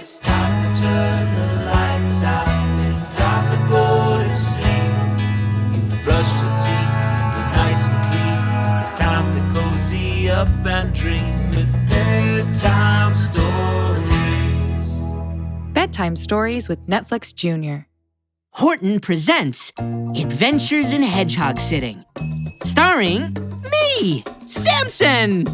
It's time to turn the lights out. It's time to go to sleep. You've brushed your teeth, you're nice and clean. It's time to cozy up and dream with bedtime stories. Bedtime Stories with Netflix Junior. Horton presents Adventures in Hedgehog Sitting, starring me, Samson.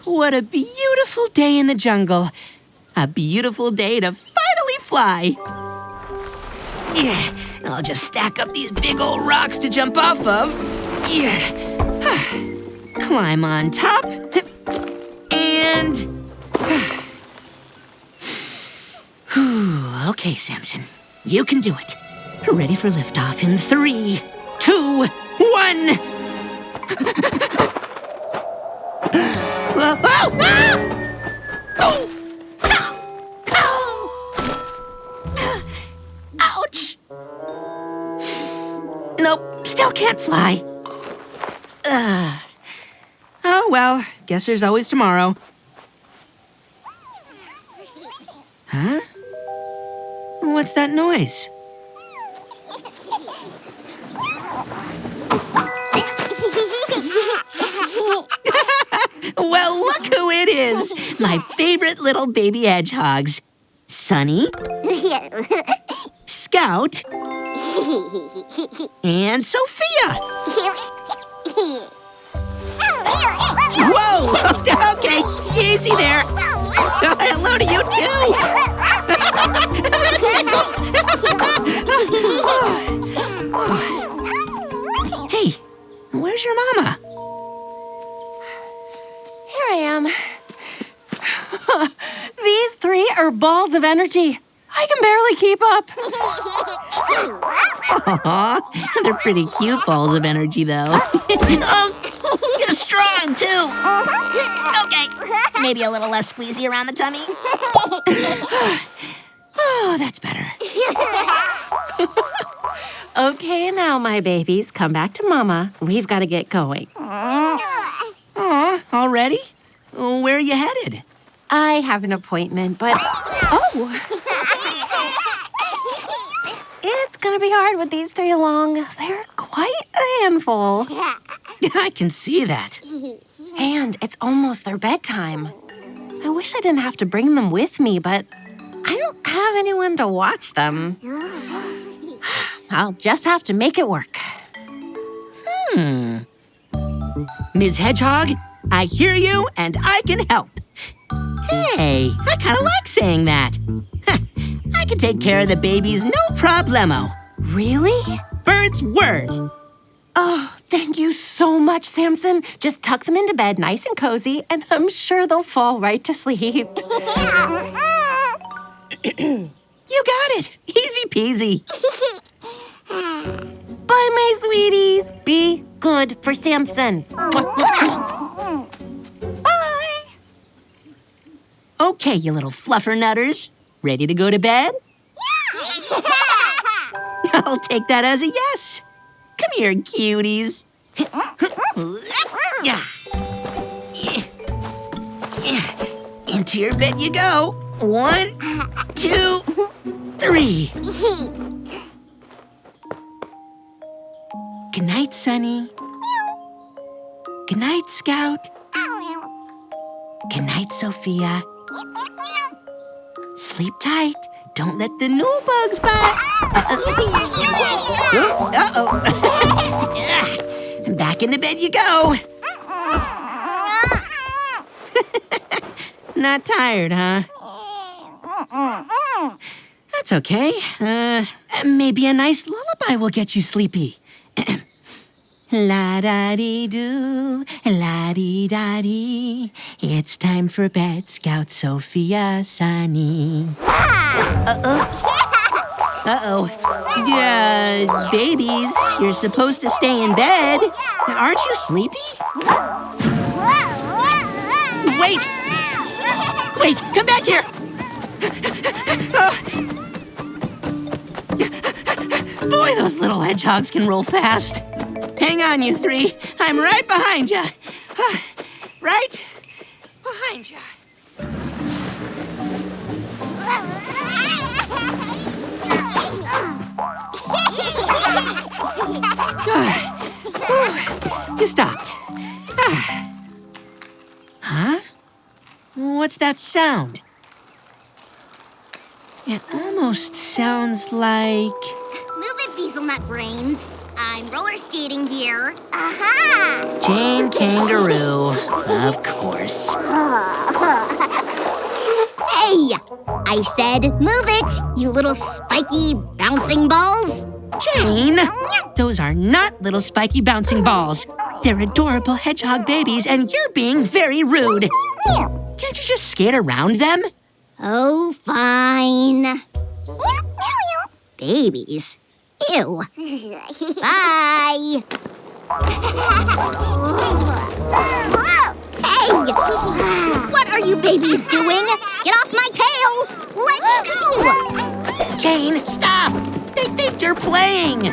What a beautiful day in the jungle. A beautiful day to finally fly. Yeah, I'll just stack up these big old rocks to jump off of. Yeah. Climb on top. And... Okay, Samson. You can do it. Ready for liftoff in 3, 2, 1... Ouch! Nope, still can't fly. Oh, well, guess there's always tomorrow. Huh? What's that noise? Well, look who it is! My favorite little baby hedgehogs. Sunny, Scout, and Sophia. Whoa! Okay, easy there. Hello to you, too. Hey, where's your mama? Here I am. These 3 are balls of energy. I can barely keep up. Aw, they're pretty cute balls of energy, though. Oh, you're strong, too. Okay, maybe a little less squeezy around the tummy. Oh, that's better. Okay, now, my babies, come back to Mama. We've got to get going. Aw, already? Where are you headed? I have an appointment, but... Oh! It's gonna be hard with these 3 along. They're quite a handful. I can see that. And it's almost their bedtime. I wish I didn't have to bring them with me, but I don't have anyone to watch them. I'll just have to make it work. Ms. Hedgehog, I hear you and I can help. Hey, I kind of like saying that. I can take care of the babies, no problemo. Really? Bird's word. Oh, thank you so much, Samson. Just tuck them into bed nice and cozy, and I'm sure they'll fall right to sleep. You got it. Easy peasy. Bye, my sweeties. Be good for Samson. Bye. Okay, you little fluffernutters. Ready to go to bed? I'll take that as a yes. Come here, cuties. Into your bed you go. 1, 2, 3. Good night, Sunny. Good night, Scout. Good night, Sophia. Sleep tight. Don't let the new bugs bite. Uh-oh. Back into bed you go. Not tired, huh? That's okay. Maybe a nice lullaby will get you sleepy. La-da-dee-doo, la-dee-da-dee. It's time for bed, Scout, Sophia, Sunny. Uh-oh. Babies, you're supposed to stay in bed. Aren't you sleepy? Wait! Wait, come back here! Boy, those little hedgehogs can roll fast. Hang on, you three. I'm right behind you. Right behind you. You stopped. Huh? What's that sound? It almost sounds like... Move it, Beezelnut Brains. I'm roller skating here. Aha! Jane Kangaroo, of course. Hey! I said move it, you little spiky bouncing balls. Jane, those are not little spiky bouncing balls. They're adorable hedgehog babies, and you're being very rude. Can't you just skate around them? Oh, fine. Babies. Ew. Bye. Hey! What are you babies doing? Get off my tail! Let go! Jane, stop! They think you're playing.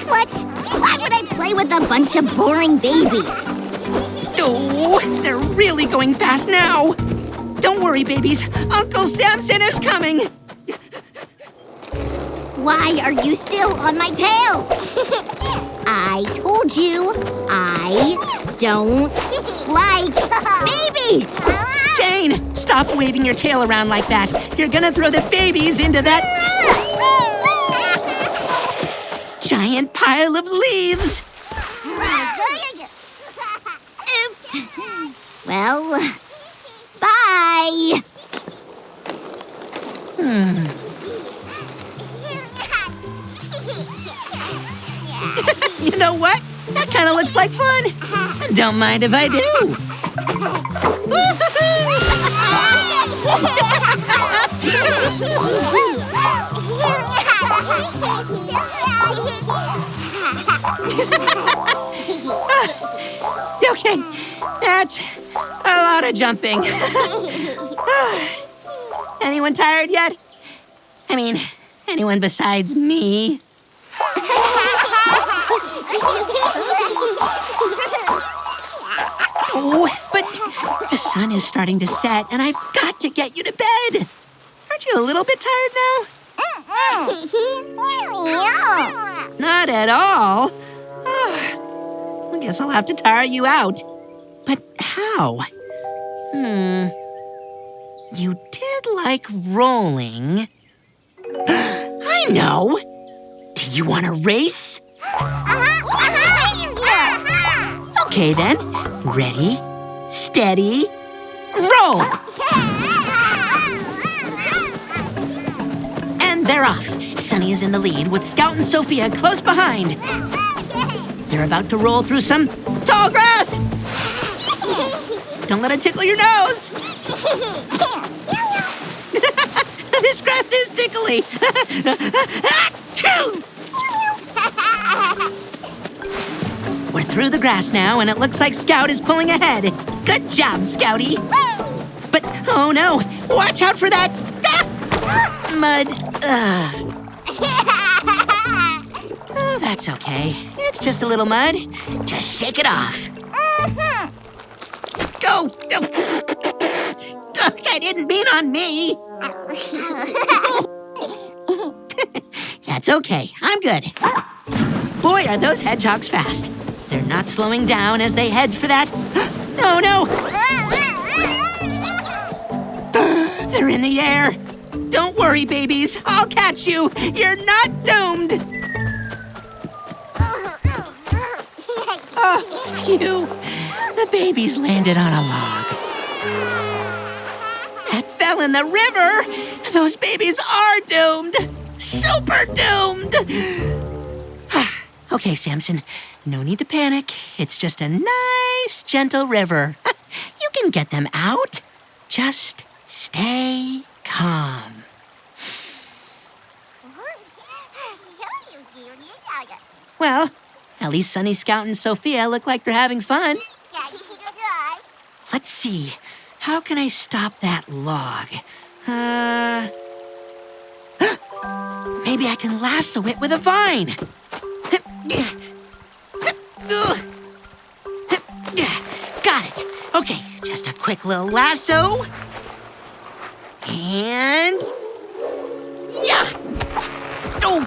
What? Why would I play with a bunch of boring babies? Oh, they're really going fast now. Don't worry, babies. Uncle Samson is coming. Why are you still on my tail? I told you I don't like babies. Jane, stop waving your tail around like that. You're gonna throw the babies into that giant pile of leaves. Oops. Well, bye. You know what? That kind of looks like fun. Don't mind if I do. Okay, that's a lot of jumping. Anyone tired yet? I mean, anyone besides me? Oh, but the sun is starting to set, and I've got to get you to bed. Aren't you a little bit tired now? Not at all. I guess I'll have to tire you out. But how? You did like rolling. I know. Do you want to race? Okay then. Ready, steady, roll. And they're off. Sunny is in the lead with Scout and Sophia close behind. They're about to roll through some tall grass. Don't let it tickle your nose. This grass is tickly. We're through the grass now, and it looks like Scout is pulling ahead. Good job, Scouty. But, oh no, watch out for that mud. Oh, that's okay. It's just a little mud. Just shake it off. Go! I didn't mean on me. That's okay. I'm good. Boy, are those hedgehogs fast. They're not slowing down as they head for that... Oh, no! They're in the air. Don't worry, babies. I'll catch you. You're not doomed. Oh, phew. The babies landed on a log. That fell in the river. Those babies are doomed. Super doomed. Okay, Samson. No need to panic. It's just a nice, gentle river. You can get them out. Just stay calm. Well, at least Sunny, Scout, and Sophia look like they're having fun. Let's see. How can I stop that log? maybe I can lasso it with a vine. Got it. Okay, just a quick little lasso. And... yeah! Oh,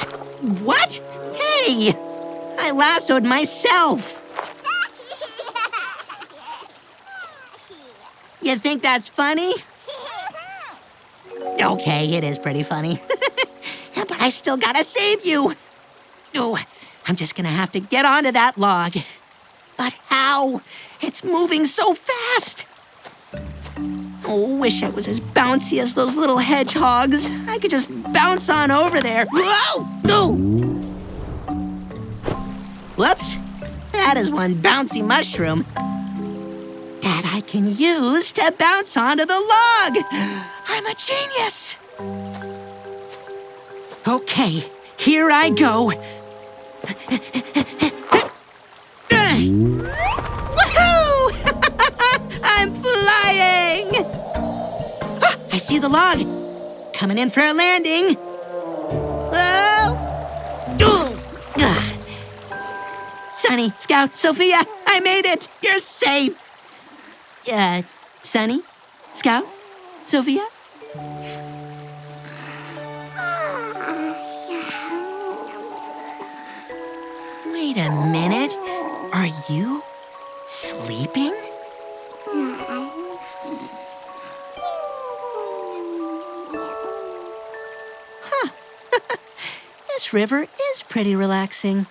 what? Hey! I lassoed myself. You think that's funny? Okay, it is pretty funny. But I still gotta save you. Oh, I'm just gonna have to get onto that log. But how? It's moving so fast. Oh, wish I was as bouncy as those little hedgehogs. I could just bounce on over there. Whoa! Oh! Whoops. That is one bouncy mushroom that I can use to bounce onto the log. I'm a genius. Okay, here I go. Woohoo! I'm flying! I see the log. Coming in for a landing. Sunny, Scout, Sophia, I made it. You're safe. Sunny, Scout, Sophia? Wait a minute. Are you sleeping? Huh. This river is pretty relaxing.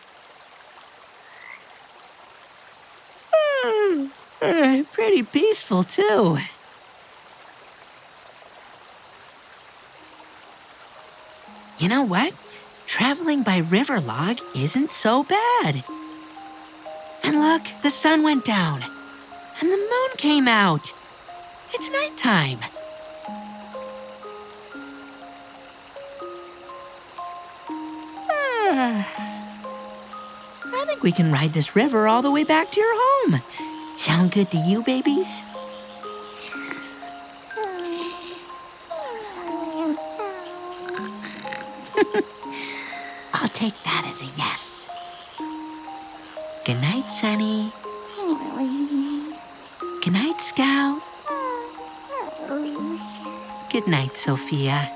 Pretty peaceful, too. You know what? Traveling by river log isn't so bad. And look, the sun went down, and the moon came out. It's nighttime. I think we can ride this river all the way back to your home. Sound good to you, babies? I'll take that as a yes. Good night, Sunny. Good night, Scout. Good night, Sophia.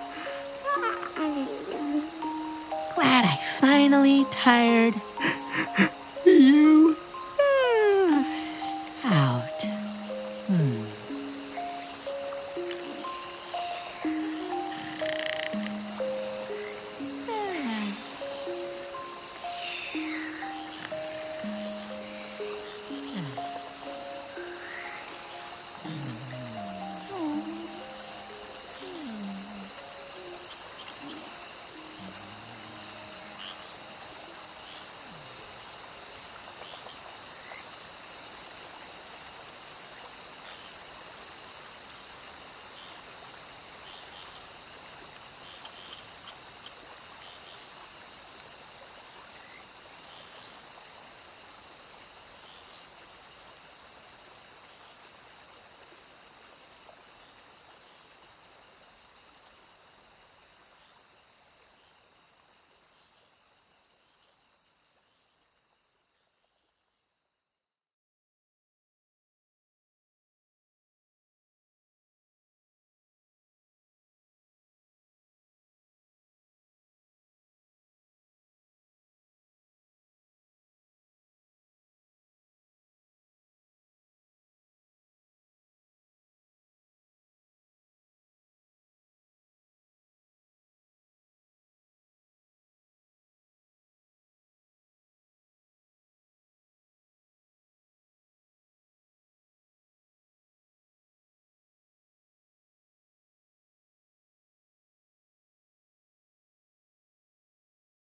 Glad I finally tired